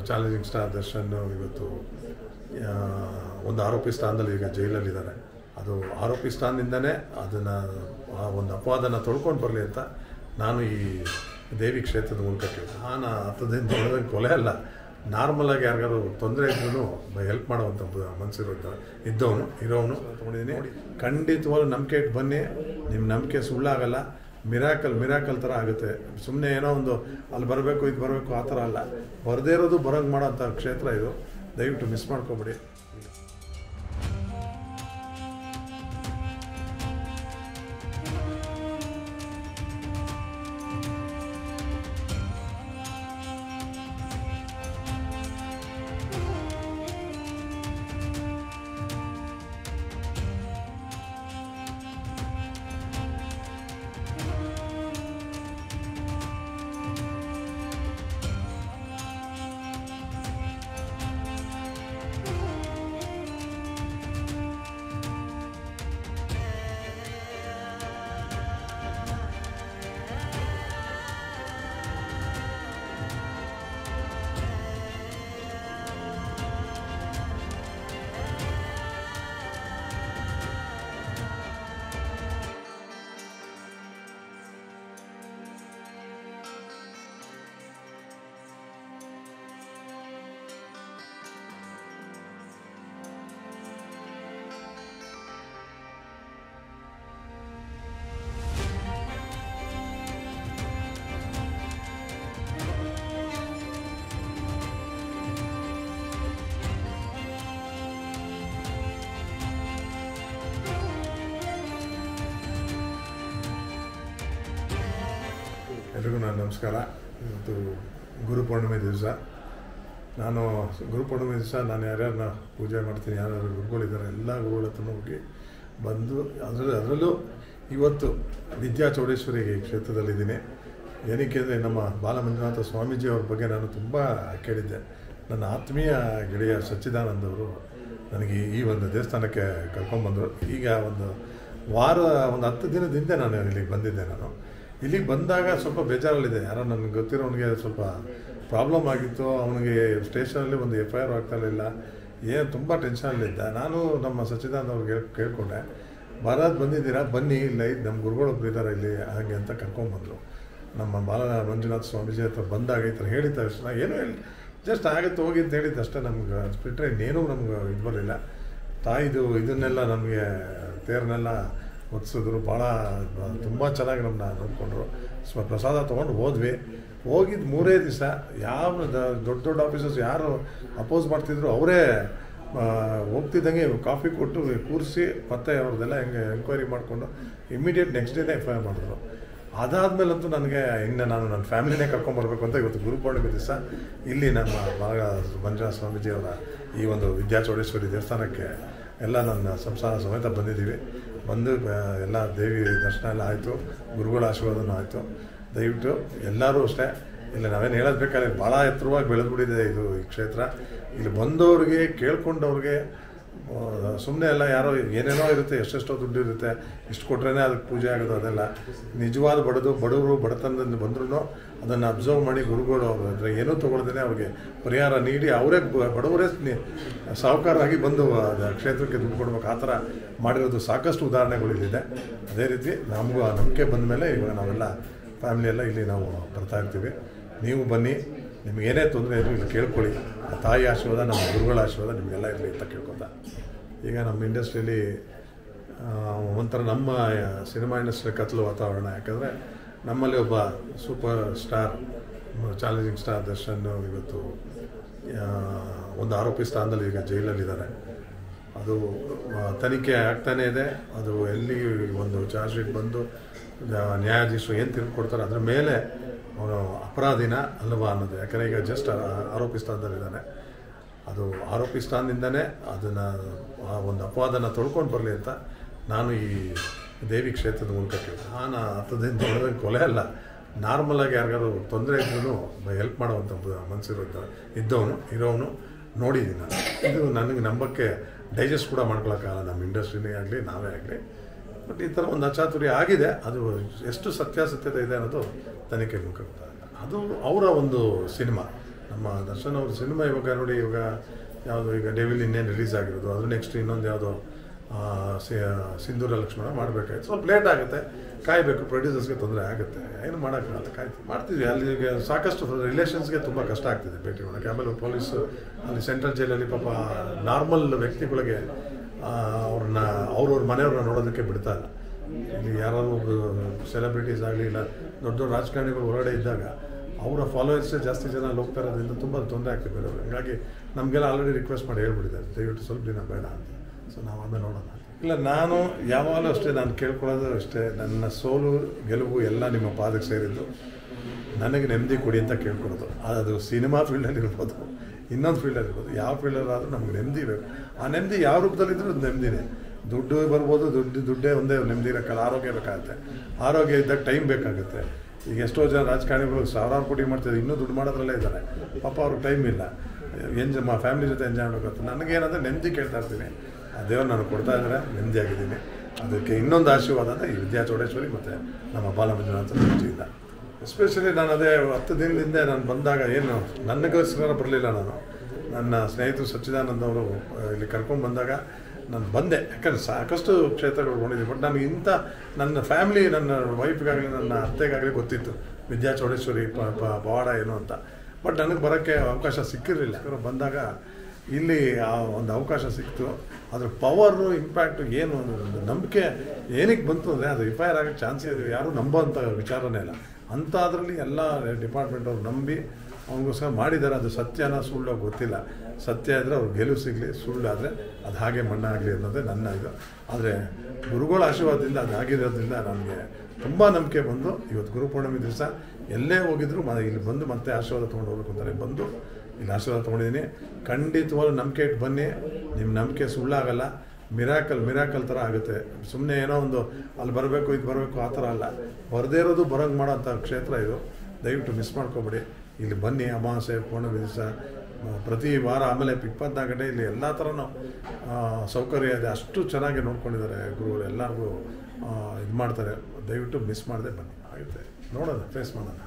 Challenging star Darshan ಇವತ್ತು ಒಂದು ಆರೋಪಿ ಸ್ಥಾನದಲ್ಲಿ ಈಗ ಜೈಲಲ್ಲಿದ್ದಾರೆ. ಅದು ಆರೋಪಿ ಸ್ಥಾನದಿಂದನೇ ಅದನ್ನು ಒಂದು ಅಪವಾದನ ತೊಳ್ಕೊಂಡು ಬರಲಿ ಅಂತ ನಾನು ಈ ದೇವಿ ಕ್ಷೇತ್ರದ ಮೂಲಕ ಕೇಳಿದೆ. ನಾನು ಹತ್ತದಿಂದ ಕೊಲೆ ಅಲ್ಲ, ನಾರ್ಮಲಾಗಿ ಯಾರಿಗಾರು ತೊಂದರೆ ಇದ್ರೂ ಹೆಲ್ಪ್ ಮಾಡೋವಂಥ ಮನಸ್ಸಿರೋ ಇರೋನು ತೊಗೊಂಡಿದ್ದೀನಿ. ಖಂಡಿತವಾಗ್ಲೂ ನಂಬಿಕೆ ಇಟ್ಟು ಬನ್ನಿ, ನಿಮ್ಮ ನಂಬಿಕೆ ಸುಳ್ಳಾಗಲ್ಲ. ಮಿರಾಕಲ್ ಥರ ಆಗುತ್ತೆ. ಸುಮ್ಮನೆ ಏನೋ ಒಂದು ಅಲ್ಲಿ ಬರಬೇಕು ಇದು ಬರಬೇಕು ಆ ಥರ ಅಲ್ಲ, ಬರದೇ ಇರೋದು ಬರೋಂಗೆ ಮಾಡೋಂಥ ಕ್ಷೇತ್ರ ಇದು. ದಯವಿಟ್ಟು ಮಿಸ್ ಮಾಡ್ಕೊಬೇಡಿ. ಎಲ್ರಿಗೂ ನಾನು ನಮಸ್ಕಾರ. ಇವತ್ತು ಗುರುಪೂರ್ಣಿಮೆ ದಿವಸ. ನಾನು ಗುರುಪೂರ್ಣಿಮೆ ದಿವಸ ನಾನು ಯಾರ್ಯಾರನ್ನ ಪೂಜೆ ಮಾಡ್ತೀನಿ, ಯಾರ್ಯಾರು ಗುರುಗಳಿದ್ದಾರೆ ಎಲ್ಲ ಗುರುಗಳ ಹತ್ರ ಹೋಗಿ ಬಂದು ಅದರಲ್ಲೂ ಇವತ್ತು ವಿದ್ಯಾ ಚೌಡೇಶ್ವರಿ ಕ್ಷೇತ್ರದಲ್ಲಿದ್ದೀನಿ. ಏನಕ್ಕೆ ಅಂದರೆ ನಮ್ಮ ಬಾಲಮಂಜುನಾಥ ಸ್ವಾಮೀಜಿ ಅವ್ರ ಬಗ್ಗೆ ನಾನು ತುಂಬ ಕೇಳಿದ್ದೆ. ನನ್ನ ಆತ್ಮೀಯ ಗೆಳೆಯ ಸಚ್ಚಿದಾನಂದ ಅವರು ನನಗೆ ಈ ಒಂದು ದೇವಸ್ಥಾನಕ್ಕೆ ಕರ್ಕೊಂಡ್ಬಂದರು. ಈಗ ಒಂದು 10 ದಿನದ ಹಿಂದೆ ನಾನು ಇಲ್ಲಿಗೆ ಬಂದಿದ್ದೆ. ನಾನು ಇಲ್ಲಿಗೆ ಬಂದಾಗ ಸ್ವಲ್ಪ ಬೇಜಾರಲ್ಲಿದೆ. ಯಾರೋ ನನಗೆ ಗೊತ್ತಿರೋನಿಗೆ ಸ್ವಲ್ಪ ಪ್ರಾಬ್ಲಮ್ ಆಗಿತ್ತು. ಅವನಿಗೆ ಸ್ಟೇಷನಲ್ಲಿ ಒಂದು FIR ಆಗ್ತಾಯಿರಲಿಲ್ಲ. ಏನು ತುಂಬ ಟೆನ್ಷನಲ್ಲಿದ್ದ. ನಾನು ನಮ್ಮ ಸಚ್ಚಿದಾನಂದ ಅವ್ರಿಗೆ ಕೇಳಿಕೊಂಡೆ, ಬಂದಿದ್ದೀರಾ ಬನ್ನಿ, ಇಲ್ಲ ನಮ್ಮ ಗುರುಗಳೊಬ್ರು ಇದ್ದಾರೆ ಇಲ್ಲಿ ಹಾಗೆ ಅಂತ ಕರ್ಕೊಂಡ್ಬಂದರು. ನಮ್ಮ ಮಂಜುನಾಥ ಸ್ವಾಮೀಜಿ ಹತ್ರ ಬಂದಾಗ ಈ ಥರ ಹೇಳಿದ ತಕ್ಷಣ ಏನೋ ಜಸ್ಟ್ ಆಗುತ್ತೆ ಹೋಗಿ ಅಂತ ಹೇಳಿದ್ದು ಅಷ್ಟೇ. ನಮ್ಗೆ ಬಿಟ್ಟರೆ ಇನ್ನೇನೂ ನಮ್ಗೆ ಇದು ಬರಲಿಲ್ಲ. ತಾಯಿದು ಇದನ್ನೆಲ್ಲ ನಮಗೆ ತೇರನ್ನೆಲ್ಲ ಒದಿಸಿದ್ರು. ಭಾಳ ತುಂಬ ಚೆನ್ನಾಗಿ ನಮ್ಮನ್ನ ನೋಡಿಕೊಂಡ್ರು. ಪ್ರಸಾದ ತೊಗೊಂಡು ಹೋದ್ವಿ. ಹೋಗಿದ್ದು 3 ದಿವಸ ಯಾವ ದೊಡ್ಡ ಆಫೀಸರ್ಸ್ ಯಾರು ಅಪೋಸ್ ಮಾಡ್ತಿದ್ರು ಅವರೇ ಹೋಗ್ತಿದ್ದಂಗೆ ಕಾಫಿ ಕೊಟ್ಟು ಕೂರಿಸಿ ಮತ್ತೆ ಅವ್ರದ್ದೆಲ್ಲ ಹೆಂಗೆ ಎಂಕ್ವೈರಿ ಮಾಡಿಕೊಂಡು ಇಮ್ಮಿಡಿಯೇಟ್ ನೆಕ್ಸ್ಟ್ ಡೇನೇ FIR ಮಾಡಿದ್ರು. ಅದಾದಮೇಲಂತೂ ನನಗೆ ಇನ್ನು ನಾನು ನನ್ನ ಫ್ಯಾಮಿಲಿನೇ ಕರ್ಕೊಂಬರ್ಬೇಕು ಅಂತ ಇವತ್ತು ಗುರುಪೂರ್ಣಿಮೆ ದಿವಸ ಇಲ್ಲಿ ನಮ್ಮ ಮಂಜುನಾಥ ಸ್ವಾಮೀಜಿಯವರ ಈ ಒಂದು ವಿದ್ಯಾ ಚೌಡೇಶ್ವರಿ ದೇವಸ್ಥಾನಕ್ಕೆ ಎಲ್ಲ ನನ್ನ ಸಂಸಾರ ಸಮೇತ ಬಂದಿದ್ದೀವಿ. ಬಂದು ಎಲ್ಲ ದೇವಿ ದರ್ಶನ ಎಲ್ಲ ಆಯಿತು, ಗುರುಗಳ ಆಶೀರ್ವಾದನೂ ಆಯಿತು. ದಯವಿಟ್ಟು ಎಲ್ಲರೂ ಅಷ್ಟೇ, ಇಲ್ಲಿ ನಾವೇನು ಹೇಳೋದು ಬೇಕಾದ್ರೆ ಭಾಳ ಎತ್ತರವಾಗಿ ಬೆಳೆದ್ಬಿಟ್ಟಿದೆ ಇದು ಈ ಕ್ಷೇತ್ರ. ಇಲ್ಲಿ ಬಂದವ್ರಿಗೆ ಕೇಳ್ಕೊಂಡವ್ರಿಗೆ ಸುಮ್ಮನೆ ಎಲ್ಲ ಯಾರೋ ಏನೇನೋ ಇರುತ್ತೆ, ಎಷ್ಟೆಷ್ಟೋ ದುಡ್ಡು ಇರುತ್ತೆ, ಇಷ್ಟು ಕೊಟ್ರೇ ಅದಕ್ಕೆ ಪೂಜೆ ಆಗೋದು. ಅದೆಲ್ಲ ನಿಜವಾದ ಬಡವರು ಬಡತನದಿಂದ ಬಂದ್ರೂ ಅದನ್ನು ಅಬ್ಸರ್ವ್ ಮಾಡಿ ಗುರುಗಳು ಅವರು ಅಂದರೆ ಏನೂ ತೊಗೊಳ್ದೇ ಅವ್ರಿಗೆ ಪರಿಹಾರ ನೀಡಿ ಅವರೇ ಬಡವರೇ ಸಾಹುಕಾರರಾಗಿ ಬಂದು ಕ್ಷೇತ್ರಕ್ಕೆ ದುಡ್ಡು ಕೊಡ್ಬೇಕು. ಆ ಥರ ಮಾಡಿರೋದು ಸಾಕಷ್ಟು ಉದಾಹರಣೆಗಳಿದೆ. ಅದೇ ರೀತಿ ನಮಗೂ ಆ ನಂಬಿಕೆ ಬಂದ ಮೇಲೆ ಇವಾಗ ನಾವೆಲ್ಲ ಫ್ಯಾಮಿಲಿಯೆಲ್ಲ ಇಲ್ಲಿ ನಾವು ಬರ್ತಾಯಿರ್ತೀವಿ. ನೀವು ಬನ್ನಿ, ನಿಮಗೇನೇ ತೊಂದರೆ ಇದ್ರೂ ಇಲ್ಲಿ ಕೇಳ್ಕೊಳ್ಳಿ. ಆ ತಾಯಿ ಆಶೀರ್ವಾದ, ನಮ್ಮ ಗುರುಗಳ ಆಶೀರ್ವಾದ ನಿಮಗೆಲ್ಲ ಇರಲಿ ಅಂತ ಕೇಳ್ಕೊತ, ಈಗ ನಮ್ಮ ಇಂಡಸ್ಟ್ರಿಯಲ್ಲಿ ಒಂಥರ ನಮ್ಮ ಸಿನಿಮಾ ಇಂಡಸ್ಟ್ರಿ ಕತ್ತಲು ವಾತಾವರಣ. ಯಾಕಂದರೆ ನಮ್ಮಲ್ಲಿ ಒಬ್ಬ super star challenging star Darshan ಇವತ್ತು ಒಂದು ಆರೋಪಿ ಸ್ಥಾನದಲ್ಲಿ ಈಗ ಜೈಲಲ್ಲಿದ್ದಾರೆ. ಅದು ತನಿಖೆ ಆಗ್ತಾನೇ ಇದೆ. ಅದು ಎಲ್ಲಿ ಒಂದು ಚಾರ್ಜ್ ಶೀಟ್ ಬಂದು ನ್ಯಾಯಾಧೀಶರು ಏನು ತೀರ್ಪು ಕೊಡ್ತಾರೆ ಅದ್ರ ಮೇಲೆ ಅವನು ಅಪರಾಧಿನ ಅಲ್ವಾ ಅನ್ನೋದು. ಯಾಕಂದರೆ ಈಗ ಜಸ್ಟ್ ಆರೋಪಿ ಸ್ಥಾನದಲ್ಲಿದ್ದಾನೆ. ಅದು ಆರೋಪಿ ಸ್ಥಾನದಿಂದನೇ ಅದನ್ನು ಒಂದು ಅಪವಾದನ ತೊಳ್ಕೊಂಡು ಬರಲಿ ಅಂತ ನಾನು ಈ ದೇವಿ ಕ್ಷೇತ್ರದ ಮೂಲಕ ಕೇಳಿದೆ. ನಾನು ಹತ್ತದಿಂದ ಕೊಲೆ ಅಲ್ಲ, ನಾರ್ಮಲಾಗಿ ಯಾರಿಗಾರು ತೊಂದರೆ ಇದ್ರೂ ಹೆಲ್ಪ್ ಮಾಡೋವಂಥ ಮನಸ್ಸಿರೋ ಇರೋನು ನೋಡಿದ್ದೀನಿ ನಾನು. ಇದು ನನಗೆ ನಂಬಕ್ಕೆ ಡೈಜೆಸ್ಟ್ ಕೂಡ ಮಾಡ್ಕೊಳಕ್ಕಾಗಲ್ಲ, ನಮ್ಮ ಇಂಡಸ್ಟ್ರಿನೇ ಆಗಲಿ ನಾವೇ ಆಗಲಿ. ಬಟ್ ಈ ಥರ ಒಂದು ಅಚಾತುರ್ಯ ಆಗಿದೆ. ಅದು ಎಷ್ಟು ಸತ್ಯಾಸತ್ಯತೆ ಇದೆ ಅನ್ನೋದು ತನಿಖೆ ಮುಖ ಗೊತ್ತಾಗಲ್ಲ. ಅದು ಅವರ ಒಂದು ಸಿನಿಮಾ. ನಮ್ಮ ದರ್ಶನ್ ಅವ್ರ ಸಿನಿಮಾ ಇವಾಗ ನೋಡಿ, ಇವಾಗ ಯಾವುದು ಈಗ ಡೆವಿಲ್ ಇನ್ನೇನು ರಿಲೀಸ್ ಆಗಿರೋದು, ಅದು ನೆಕ್ಸ್ಟ್ ಇನ್ನೊಂದು ಯಾವುದೋ ಸಿಂಧೂರ ಲಕ್ಷ್ಮಣ ಮಾಡಬೇಕಾಯ್ತು. ಸ್ವಲ್ಪ ಲೇಟ್ ಆಗುತ್ತೆ, ಕಾಯಬೇಕು, ಪ್ರೊಡ್ಯೂಸರ್ಸ್ಗೆ ತೊಂದರೆ ಆಗುತ್ತೆ, ಏನು ಮಾಡೋಕ್ಕಾಗಲ್ಲ, ಮಾಡ್ತಿದ್ವಿ. ಅಲ್ಲಿಗೆ ಸಾಕಷ್ಟು ರಿಲೇಷನ್ಸ್ಗೆ ತುಂಬ ಕಷ್ಟ ಆಗ್ತಿದೆ ಭೇಟಿ ಮಾಡೋಕ್ಕೆ. ಆಮೇಲೆ ಪೊಲೀಸು ಅಲ್ಲಿ ಸೆಂಟ್ರಲ್ ಜೈಲಲ್ಲಿ ಪಾಪ ನಾರ್ಮಲ್ ವ್ಯಕ್ತಿಗಳಿಗೆ ಅವ್ರವ್ರ ಮನೆಯವ್ರನ್ನ ನೋಡೋದಕ್ಕೆ ಬಿಡ್ತಾ ಇಲ್ಲ. ಇಲ್ಲಿ ಯಾರಾದ್ರು ಸೆಲೆಬ್ರಿಟೀಸ್ ಆಗಲಿ ಇಲ್ಲ ದೊಡ್ಡ ದೊಡ್ಡ ರಾಜಕಾರಣಿಗಳು ಹೊರಗಡೆ ಇದ್ದಾಗ ಅವರ ಫಾಲೋವರ್ಸೇ ಜಾಸ್ತಿ ಜನ ಅಲ್ಲಿ ಹೋಗ್ತಾ ಇರೋದ್ರಿಂದ ತುಂಬ ತೊಂದರೆ ಆಗ್ತಿದೆ ಬೇರೆಯವರು. ಹಾಗಾಗಿ ನಮಗೆಲ್ಲ ಆಲ್ರೆಡಿ ರಿಕ್ವೆಸ್ಟ್ ಮಾಡಿ ಹೇಳ್ಬಿಟ್ಟಿದ್ದಾರೆ, ದಯವಿಟ್ಟು ಸ್ವಲ್ಪ ದಿನ ಬೇಡ ಅಂತ. ಸೊ ನಾವು ಆಮೇಲೆ ನೋಡೋಣ. ಇಲ್ಲ, ನಾನು ಯಾವಾಗಲೂ ಅಷ್ಟೇ, ನಾನು ಕೇಳ್ಕೊಳ್ಳೋದು ಅಷ್ಟೇ, ನನ್ನ ಸೋಲು ಗೆಲುವು ಎಲ್ಲ ನಿಮ್ಮ ಪಾದಕ್ಕೆ ಸೇರಿದ್ದು, ನನಗೆ ನೆಮ್ಮದಿ ಕೊಡಿ ಅಂತ ಕೇಳ್ಕೊಳ್ಳೋದು. ಅದು ಸಿನಿಮಾ ಫೀಲ್ಡಲ್ಲಿ ಇರ್ಬೋದು, ಇನ್ನೊಂದು ಫೀಲ್ಡಲ್ಲಿ ಇರ್ಬೋದು, ಯಾವ ಫೀಲ್ಡಲ್ಲಾದರೂ ನಮ್ಗೆ ನೆಮ್ಮದಿ ಬೇಕು. ಆ ನೆಮ್ಮದಿ ಯಾವ ರೂಪದಲ್ಲಿದ್ದರೂ ಅದು ನೆಮ್ಮದಿನೇ. ದುಡ್ಡು ಬರ್ಬೋದು, ದುಡ್ಡೇ ಒಂದೇ ನೆಮ್ಮದಿ ಇರೋಕ್ಕಲ್ಲ, ಆರೋಗ್ಯ ಬೇಕಾಗುತ್ತೆ. ಆರೋಗ್ಯ ಇದ್ದಾಗ ಟೈಮ್ ಬೇಕಾಗುತ್ತೆ. ಈಗ ಎಷ್ಟೋ ಜನ ರಾಜಕಾರಣಿಗಳು ಸಾವಿರಾರು ಕೋಟಿ ಮಾಡ್ತಿದ್ದಾರೆ, ಇನ್ನೂ ದುಡ್ಡು ಮಾಡೋದ್ರಲ್ಲೇ ಇದ್ದಾರೆ, ಪಾಪ ಅವ್ರಿಗೆ ಟೈಮ್ ಇಲ್ಲ, ಫ್ಯಾಮಿಲಿ ಜೊತೆ ಎಂಜಾಯ್ ಮಾಡೋಕ್ಕಂತ. ನನಗೇನಂದರೆ ನೆಮ್ಮದಿ ಕೇಳ್ತಾ ಇರ್ತೀನಿ, ಆ ದೇವ್ರು ನನಗೆ ಕೊಡ್ತಾ ಇದ್ದಾರೆ, ನೆಮ್ಮದಿ ಆಗಿದ್ದೀನಿ. ಅದಕ್ಕೆ ಇನ್ನೊಂದು ಆಶೀರ್ವಾದ ಅಂದರೆ ಈ ವಿದ್ಯಾ ಚೌಡೇಶ್ವರಿ ಮತ್ತು ನಮ್ಮ ಬಾಲಮಂಜುನಾಥ ದೃಷ್ಟಿಯಿಂದ. ಎಸ್ಪೆಷಲಿ ನಾನು ಅದೇ 10 ದಿನದಿಂದ ನಾನು ಬಂದಾಗ ಏನು ನನಗೋಸ್ಕರ ಬರಲಿಲ್ಲ, ನನ್ನ ಸ್ನೇಹಿತರು ಸಚ್ಚಿದಾನಂದ ಅವರು ಇಲ್ಲಿ ಕರ್ಕೊಂಡು ಬಂದಾಗ ನಾನು ಬಂದೆ. ಯಾಕಂದರೆ ಸಾಕಷ್ಟು ಕ್ಷೇತ್ರಗಳು ನೋಡಿದ್ದೀನಿ, ಬಟ್ ನನಗೆ ನನ್ನ ಫ್ಯಾಮಿಲಿ, ನನ್ನ ವೈಫ್ಗಾಗಲಿ ನನ್ನ ಅತ್ತೆಗಾಗಲಿ ಗೊತ್ತಿತ್ತು ವಿದ್ಯಾ ಚೌಡೇಶ್ವರಿ ಪವಾಡ ಏನು ಅಂತ. ಬಟ್ ನನಗೆ ಬರೋಕ್ಕೆ ಅವಕಾಶ ಸಿಕ್ಕಿರಲಿಲ್ಲ. ಬಂದಾಗ ಇಲ್ಲಿ ಆ ಒಂದು ಅವಕಾಶ ಸಿಕ್ತು. ಅದ್ರ ಪವರು, ಇಂಪ್ಯಾಕ್ಟು ಏನು, ಒಂದು ನಂಬಿಕೆ ಏನಕ್ಕೆ ಬಂತು ಅಂದರೆ ಅದು ರಿಫೈರ್ ಆಗೋಕ್ಕೆ ಚಾನ್ಸ್ ಇದೆ. ಯಾರೂ ನಂಬೋಂಥ ವಿಚಾರನೇ ಇಲ್ಲ. ಅಂಥದ್ರಲ್ಲಿ ಎಲ್ಲ ಡಿಪಾರ್ಟ್ಮೆಂಟ್ ಅವ್ರು ನಂಬಿ ಅವನಿಗೋಸ್ಕರ ಮಾಡಿದ್ದಾರೆ. ಅದು ಸತ್ಯನ ಸುಳ್ಳು ಗೊತ್ತಿಲ್ಲ. ಸತ್ಯ ಇದ್ದರೆ ಅವ್ರಿಗೆ ಗೆಲುವು ಸಿಗಲಿ, ಸುಳ್ಳಾದರೆ ಅದು ಹಾಗೆ ಮಣ್ಣಾಗಲಿ ಅನ್ನೋದೇ ನನ್ನ ಇದು. ಆದರೆ ಗುರುಗಳ ಆಶೀರ್ವಾದದಿಂದ ಅದು ಆಗಿರೋದ್ರಿಂದ ನನಗೆ ತುಂಬ ನಂಬಿಕೆ ಬಂದು ಇವತ್ತು ಗುರುಪೂರ್ಣಿಮೆ ದಿವಸ ಎಲ್ಲೇ ಹೋಗಿದ್ರು ಇಲ್ಲಿ ಬಂದು ಮತ್ತೆ ಆಶೀರ್ವಾದ ತೊಗೊಂಡು ಹೋಗ್ಬೇಕು ಅಂತಾರೆ. ಬಂದು ಇಲ್ಲಿ ಆಶೀರ್ವಾದ ತೊಗೊಂಡಿದ್ದೀನಿ. ಖಂಡಿತವಾಗ್ಲೂ ನಂಬಿಕೆ ಇಟ್ಟು ಬನ್ನಿ, ನಿಮ್ಮ ನಂಬಿಕೆ ಸುಳ್ಳಾಗಲ್ಲ. ಮಿರಾಕಲ್ ಥರ ಆಗುತ್ತೆ. ಸುಮ್ಮನೆ ಏನೋ ಒಂದು ಅಲ್ಲಿ ಬರಬೇಕು ಇದು ಬರಬೇಕು ಆ ಥರ ಅಲ್ಲ. ಬರದೇ ಇರೋದು ಬರೋಂಗೆ ಮಾಡೋಂಥ ಕ್ಷೇತ್ರ ಇದು. ದಯವಿಟ್ಟು ಮಿಸ್ ಮಾಡ್ಕೊಬೇಡಿ. ಇಲ್ಲಿ ಬನ್ನಿ, ಅಮಾವಾಸ್ಯೆ ಪೂರ್ಣಿಮೆ ದಿವಸ ಪ್ರತಿ ವಾರ. ಆಮೇಲೆ 24 ಗಂಟೆ ಇಲ್ಲಿ ಎಲ್ಲ ಥರನೂ ಸೌಕರ್ಯ ಇದೆ. ಅಷ್ಟು ಚೆನ್ನಾಗಿ ನೋಡ್ಕೊಂಡಿದ್ದಾರೆ ಗುರುಗಳು, ಎಲ್ಲರಿಗೂ ಇದು ಮಾಡ್ತಾರೆ. ದಯವಿಟ್ಟು ಮಿಸ್ ಮಾಡದೆ ಬನ್ನಿ, ಆಗುತ್ತೆ. ನೋಡೋಣ, ಫೇಸ್ ಮಾಡೋಣ.